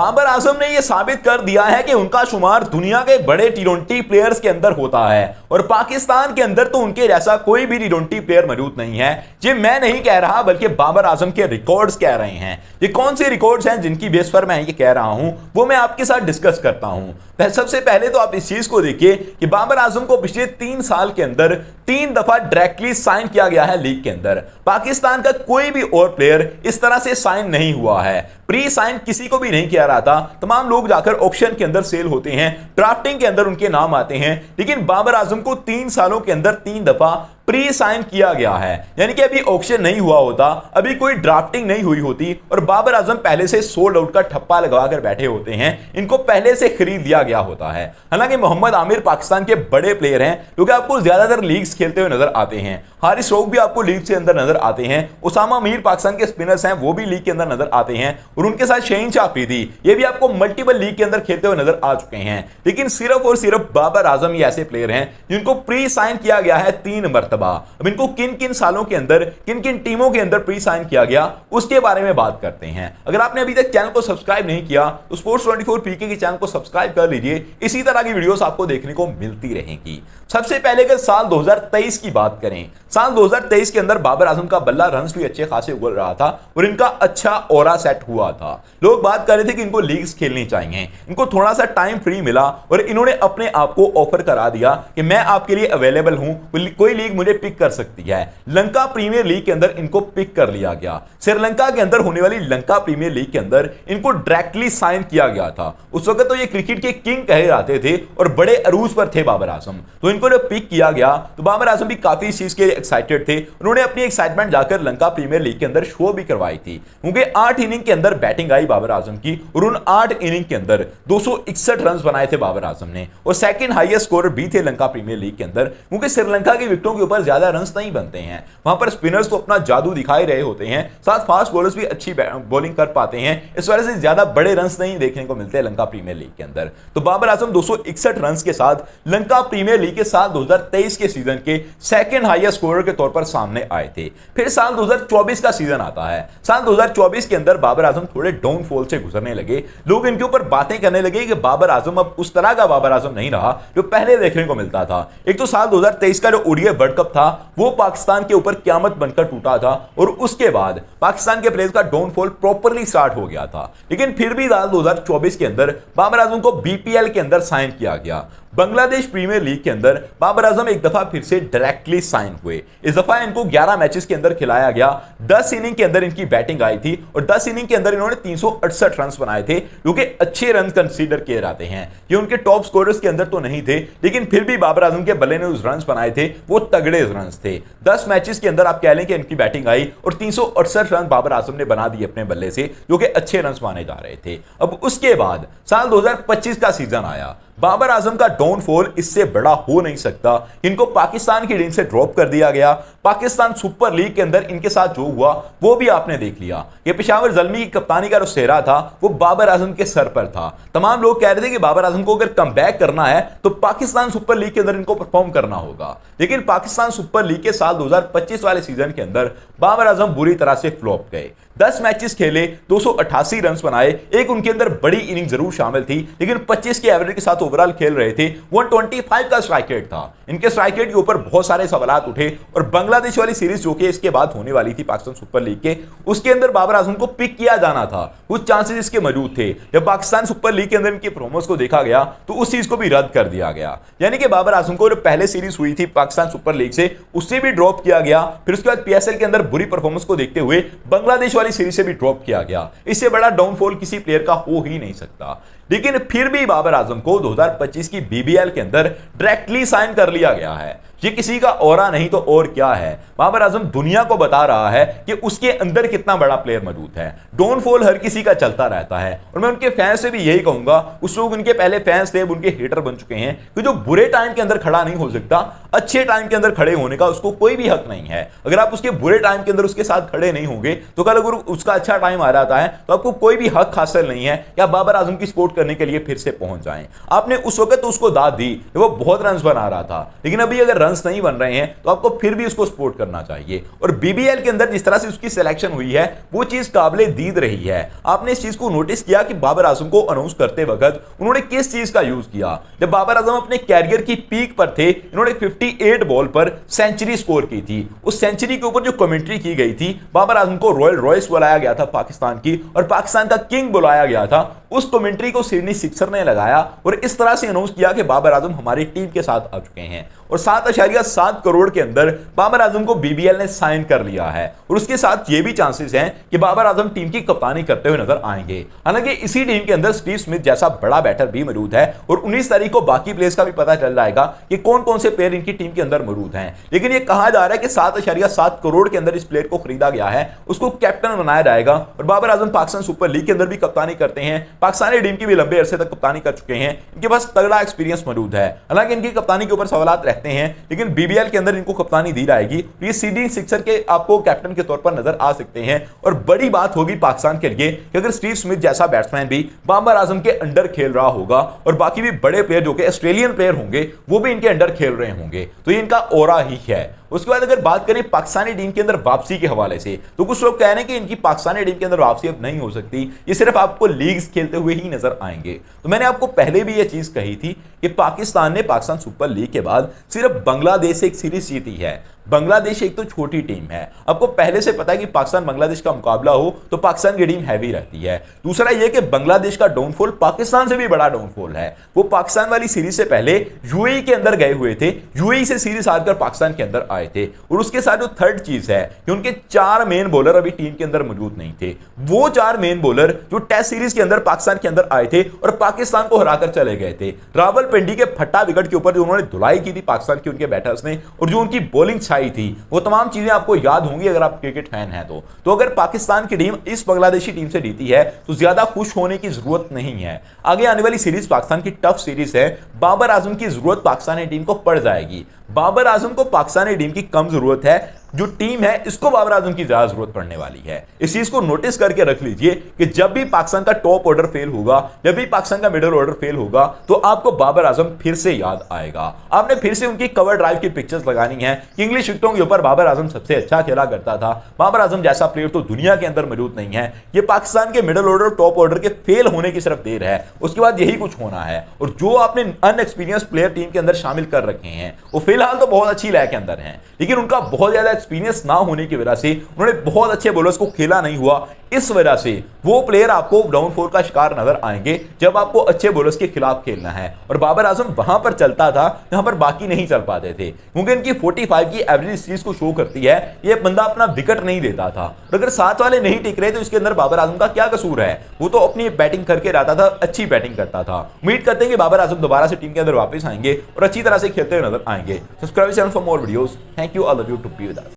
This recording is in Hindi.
बाबर आजम ने यह साबित कर दिया है कि उनका शुमार दुनिया के बड़े टी20 प्लेयर्स के अंदर होता है और पाकिस्तान के अंदर तो उनके जैसा कोई भी टी20 प्लेयर मौजूद नहीं है। ये मैं नहीं कह रहा बल्कि बाबर आजम के रिकॉर्ड्स कह रहे हैं। ये कौन से रिकॉर्ड्स हैं जिनकी बेस पर मैं ये कह रहा हूं वो मैं आपके साथ डिस्कस करता हूं। सबसे पहले तो आप इस चीज को देखिए कि बाबर आजम को पिछले 3 साल के अंदर 3 दफा डायरेक्टली साइन किया गया है लीग के अंदर। पाकिस्तान का कोई भी और प्लेयर इस तरह से साइन नहीं हुआ है। प्री साइन किसी को भी नहीं किया रहा था। तमाम लोग जाकर ऑक्शन के अंदर सेल होते हैं, ड्राफ्टिंग के अंदर उनके नाम आते हैं, लेकिन बाबर आजम को 3 सालों के अंदर 3 दफा प्री साइन किया गया है। यानी कि अभी ऑक्शन नहीं हुआ होता, अभी कोई ड्राफ्टिंग नहीं हुई होती और बाबर आजम पहले से सोल्ड आउट का ठप्पा लगाकर बैठे होते हैं। इनको पहले से खरीद लिया गया होता है। हालांकि मोहम्मद आमिर पाकिस्तान के बड़े प्लेयर हैं क्योंकि आपको ज्यादातर लीग्स खेलते हुए नजर आते हैं। हारिस रऊफ भी आपको लीग के अंदर नजर आते हैं। उसामा मीर पाकिस्तान के स्पिनर्स हैं, वो भी लीग के अंदर नजर आते हैं और उनके साथ शहीन शाह अफरीदी ये भी आपको मल्टीपल लीग के अंदर खेलते हुए नजर आ चुके हैं। लेकिन सिर्फ और सिर्फ बाबर आजम ही ऐसे प्लेयर हैं जिनको प्री साइन किया गया है 3 मरतबा। अब इनको किन किन सालों के अंदर किन किन टीमों के अंदर प्री साइन किया गया उसके बारे में बात करते हैं। अगर आपने अभी तक चैनल को सब्सक्राइब नहीं किया तो स्पोर्ट्स 24 पीके के चैनल को सब्सक्राइब कर लीजिए। इसी तरह की वीडियोस आपको देखने को मिलती रहेंगी। सबसे पहले अगर साल 2023 की बात करें, साल 2023 के अंदर बाबर आजम का बल्ला रन्स भी अच्छे खासे उगल रहा था और इनका अच्छा ओरा सेट हुआ था। लोग बात कर रहे थे कि इनको लीग्स खेलनी चाहिए, इनको थोड़ा सा टाइम फ्री मिला और इन्होंने अपने आप को ऑफर करा दिया कि मैं आपके लिए अवेलेबल हूं, कोई लीग मुझे पिक कर सकती है। लंका प्रीमियर लीग के अंदर इनको पिक कर लिया गया। श्रीलंका के अंदर होने वाली लंका प्रीमियर लीग के अंदर इनको डायरेक्टली साइन किया गया था। उस वक्त तो ये क्रिकेट के किंग कहे जाते थे और बड़े अरूज पर थे बाबर आजम। तो इनको जब पिक किया गया तो बाबर आजम भी काफी इस चीज के एक्साइटेड थे। उन्होंने अपनी एक्साइटमेंट जाकर लंका प्रीमियर लीग के अंदर शो भी करवाई थी क्योंकि 8 इनिंग के अंदर बैटिंग आई बाबर आजम की और उन 8 इनिंग के अंदर 261 रन बनाए थे बाबर आजम ने और सेकंड हाईएस्ट स्कोरर भी थे लंका प्रीमियर लीग के अंदर। क्योंकि श्रीलंका की विकेटों के ऊपर ज्यादा रन नहीं बनते हैं, वहां पर स्पिनर्स तो अपना जादू दिखाई रहे होते हैं, साथ फास्ट बॉलर्स भी अच्छी बॉलिंग कर पाते हैं। इस वजह से ज्यादा बड़े रन नहीं देखने को मिलते लंका प्रीमियर लीग के अंदर। तो बाबर आजम 261 रन के साथ लंका प्रीमियर लीग के साल 2023 के सीजन के सेकंड हाईएस्ट स्कोरर के तौर पर सामने आए थे। फिर साल 2024 का सीजन आता है। साल 2024 के अंदर बाबर आजम थोड़े डाउनफॉल से गुजरने लगे। लोग इनके ऊपर बातें करने लगे कि बाबर आजम अब उस तरह का बाबर आजम नहीं रहा जो पहले देखने को मिलता था। एक तो साल 2023 का जो ओडीआई वर्ल्ड कप था वो पाकिस्तान के ऊपर क़यामत बनकर टूटा था और उसके बाद पाकिस्तान के प्लेयर्स का डाउनफॉल प्रॉपर्ली स्टार्ट हो गया था। लेकिन फिर भी साल 2024 के अंदर बाबर आजम को बीपीएल के अंदर साइन किया गया। बांग्लादेश प्रीमियर लीग के अंदर बाबर आजम एक दफा फिर से डायरेक्टली साइन हुए। इस दफा इनको 11 मैचेस के अंदर खिलाया गया। 10 इनिंग के अंदर इनकी बैटिंग आई थी और 10 इनिंग के अंदर इन्होंने 368 रन बनाए थे जो कि अच्छे रन कंसीडर किए जाते हैं। ये उनके टॉप स्कोरर्स के अंदर तो नहीं थे लेकिन फिर भी बाबर आजम के बल्ले ने उस रन बनाए थे वो तगड़े रन थे। 10 मैचेस के अंदर आप कह लें कि इनकी बैटिंग आई और 368 रन बाबर आजम ने बना दिए अपने बल्ले से जो कि अच्छे रन माने जा रहे थे। अब उसके बाद साल 2025 का सीजन आया। बाबर आजम का डाउनफॉल इससे बड़ा हो नहीं सकता। इनको पाकिस्तान की टीम से ड्रॉप कर दिया गया। पाकिस्तान सुपर लीग के अंदर इनके साथ जो हुआ वो भी आपने देख लिया। ये पेशावर ज़ल्मी की कप्तानी का जो सेहरा था वो बाबर आजम के सर पर था। तमाम लोग कह रहे थे कि बाबर आजम को अगर कम बैक करना है तो पाकिस्तान सुपर लीग के अंदर इनको परफॉर्म करना होगा। लेकिन पाकिस्तान सुपर लीग के साल 2025 वाले सीजन के अंदर बाबर आजम बुरी तरह से फ्लॉप गए। 10 मैचेस खेले, 288 रन बनाए। एक उनके अंदर बड़ी इनिंग जरूर शामिल थी लेकिन 25 के एवरेज के साथ ओवरऑल खेल रहे थे। 125 का स्ट्राइक रेट था। इनके स्ट्राइक रेट के ऊपर बहुत सारे सवालात उठे और बांग्लादेश वाली सीरीज जो कि इसके बाद होने वाली थी पाकिस्तान सुपर लीग के, उसके अंदर बाबर आजम को पिक किया जाना था। कुछ चांसेस इसके मौजूद थे। जब पाकिस्तान सुपर लीग के अंदर इनकी परफॉर्मेंस को देखा गया तो उस चीज को भी रद्द कर दिया गया। यानी कि बाबर आजम को जो पहले सीरीज हुई थी पाकिस्तान सुपर लीग से उससे भी ड्रॉप किया गया। फिर उसके बाद पीएसएल के अंदर बुरी परफॉर्मेंस को देखते हुए बांग्लादेश वाली सीरीज से भी ड्रॉप किया गया। इससे बड़ा डाउनफॉल किसी प्लेयर का हो ही नहीं सकता। लेकिन फिर भी बाबर आजम को 2025 की बीबीएल के अंदर डायरेक्टली साइन कर लिया गया है। ये किसी का औरा नहीं तो और क्या है। बाबर आजम दुनिया को बता रहा है कि उसके अंदर कितना बड़ा प्लेयर मौजूद है। डाउनफॉल हर किसी का चलता रहता है और मैं उनके फैंस से भी यही कहूंगा, उस लोग उनके पहले फैंस थे, उनके हेटर बन चुके हैं कि जो बुरे टाइम के अंदर खड़ा नहीं हो सकता, अच्छे टाइम के अंदर खड़े होने का उसको कोई भी हक नहीं है। अगर आप उसके बुरे टाइम के अंदर उसके साथ खड़े नहीं होंगे तो कल अगर उसका अच्छा टाइम आ जाता है तो आपको कोई भी हक हासिल नहीं है कि आप बाबर आजम की सपोर्ट करने के लिए फिर से पहुंच जाएं। आपने उस वक्त उसको दाद दी, वो बहुत रन बना रहा था, लेकिन अभी अगर रन रन्स नहीं बन रहे हैं तो आपको फिर भी उसको सपोर्ट करना चाहिए। और बीबीएल के अंदर जिस तरह से उसकी सिलेक्शन हुई है वो चीज काबिले दीद रही है। आपने इस चीज को नोटिस किया कि बाबर आजम को अनाउंस करते वक्त उन्होंने किस चीज का यूज किया। जब बाबर आजम अपने कैरियर की पीक पर थे, इन्होंने 58 बॉल पर सेंचुरी स्कोर की थी। उस सेंचुरी के ऊपर जो कमेंट्री की गई थी, बाबर आजम को रॉयल रॉयस बुलाया गया था पाकिस्तान की, और पाकिस्तान का किंग बुलाया गया था। उस कमेंट्री को सिडनी सिक्सर ने लगाया और इस तरह से अनाउंस किया कि बाबर आजम हमारी टीम के साथ आ चुके हैं। और 7.7 करोड़ के अंदर बाबर आजम को बीबीएल ने साइन कर लिया है। और उसके साथ ये भी चांसेस हैं कि बाबर आजम टीम की कप्तानी करते हुए नजर आएंगे। हालांकि इसी टीम के अंदर स्टीव स्मिथ जैसा बड़ा बैटर भी मौजूद है और 19 तारीख को बाकी प्लेयर्स का भी पता चल जाएगा कि कौन कौन से प्लेयर इनकी टीम के अंदर मौजूद हैं। लेकिन यह कहा जा रहा है कि 7.7 करोड़ के अंदर इस प्लेयर को खरीदा गया है, उसको कैप्टन बनाया जाएगा। और बाबर आजम पाकिस्तान सुपर लीग के अंदर भी कप्तानी करते हैं, पाकिस्तानी टीम की भी लंबे अरसे तक कप्तानी कर चुके हैं, इनके पास तगड़ा एक्सपीरियंस मौजूद है। हालांकि इनकी कप्तानी के ऊपर सवाल रहते हैं, लेकिन बीबीएल के अंदर इनको कप्तानी दी जाएगी। ये सिडनी सिक्सर के आपको कैप्टन के तौर पर नजर आ सकते हैं। और बड़ी बात होगी पाकिस्तान के लिए कि अगर स्टीव स्मिथ जैसा बैट्समैन भी बाबर आजम के अंडर खेल रहा होगा और बाकी भी बड़े प्लेयर जो कि ऑस्ट्रेलियन प्लेयर होंगे वो भी इनके अंडर खेल रहे होंगे, तो ये इनका ओरा ही है। उसके बाद अगर बात करें पाकिस्तानी टीम के अंदर वापसी के हवाले से, तो कुछ लोग कह रहे हैं कि इनकी पाकिस्तानी टीम के अंदर वापसी अब नहीं हो सकती, ये सिर्फ आपको लीग्स खेलते हुए ही नजर आएंगे। तो मैंने आपको पहले भी यह चीज कही थी कि पाकिस्तान ने पाकिस्तान सुपर लीग के बाद सिर्फ बांग्लादेश से एक सीरीज जीती है। बांग्लादेश एक तो छोटी टीम है, आपको पहले से पता है कि पाकिस्तान बांग्लादेश का मुकाबला हो तो पाकिस्तान की टीम हैवी रहती है। दूसरा यह कि बांग्लादेश का डाउनफॉल पाकिस्तान से भी बड़ा डाउनफॉल है। वो पाकिस्तान वाली सीरीज से पहले यूएई के अंदर गए हुए थे, यूएई से सीरीज हारकर पाकिस्तान के अंदर आए थे। और उसके साथ जो थर्ड चीज है कि उनके 4 मेन बॉलर अभी टीम के अंदर मौजूद नहीं थे। वो 4 मेन बॉलर जो टेस्ट सीरीज के अंदर पाकिस्तान के अंदर आए थे और पाकिस्तान को हराकर चले गए थे। रावलपिंडी के फट्टा विकेट के ऊपर जो उन्होंने धुलाई की थी पाकिस्तान के उनके बैटर्स ने, और जो उनकी बॉलिंग छाई थी, वो तमाम चीजें आपको याद होंगी अगर आप क्रिकेट फैन हैं तो अगर पाकिस्तान की टीम इस बांग्लादेशी टीम से जीती है तो ज्यादा खुश होने की जरूरत नहीं है। आगे आने वाली सीरीज पाकिस्तान की टफ सीरीज है, बाबर आजम की जरूरत पाकिस्तानी टीम को पड़ जाएगी। बाबर आजम को पाकिस्तानी टीम की कम जरूरत है, जो टीम है इसको बाबर आजम की ज्यादा जरूरत पड़ने वाली है। इस चीज को नोटिस करके रख लीजिए कि जब भी पाकिस्तान का टॉप ऑर्डर फेल होगा, जब भी पाकिस्तान का मिडिल ऑर्डर फेल होगा, तो आपको बाबर आजम फिर से याद आएगा। आपने फिर से उनकी कवर ड्राइव की पिक्चर्स लगानी है कि इंग्लिश विकेटों के ऊपर बाबर आजम सबसे अच्छा खेला करता था। बाबर आजम जैसा प्लेयर तो दुनिया के अंदर मौजूद नहीं है। ये पाकिस्तान के मिडिल ऑर्डर टॉप ऑर्डर के फेल होने की सिर्फ देर है, उसके बाद यही कुछ होना है। और जो आपने अनएक्सपीरियंस प्लेयर टीम के अंदर शामिल कर रखे हैं वो फिलहाल तो बहुत अच्छी लय के अंदर हैं, लेकिन उनका बहुत ज्यादा एक्सपीरियंस ना होने की वजह से उन्होंने बहुत अच्छे बॉलर्स को खेला नहीं हुआ। इस वजह से वो प्लेयर आपको डाउनफॉल का शिकार नजर आएंगे जब आपको अच्छे बॉलर्स के खिलाफ खेलना है। और बाबर आजम वहां पर चलता था जहां पर बाकी नहीं चल पाते थे, क्योंकि इनकी 45 की एवरेज इस चीज को शो करती है। ये बंदा अपना विकेट नहीं देता था, और अगर साथ वाले नहीं टिक रहे तो इसके अंदर बाबर आजम का क्या कसूर है? वो तो अपनी बैटिंग करके रहता था, अच्छी बैटिंग करता था। उम्मीद करते हैं कि बाबर आजम दोबारा से टीम के अंदर वापस आएंगे और अच्छी तरह से खेलते हुए नजर आएंगे। Subscribe channel for more videos. Thank you, all of you to be with us.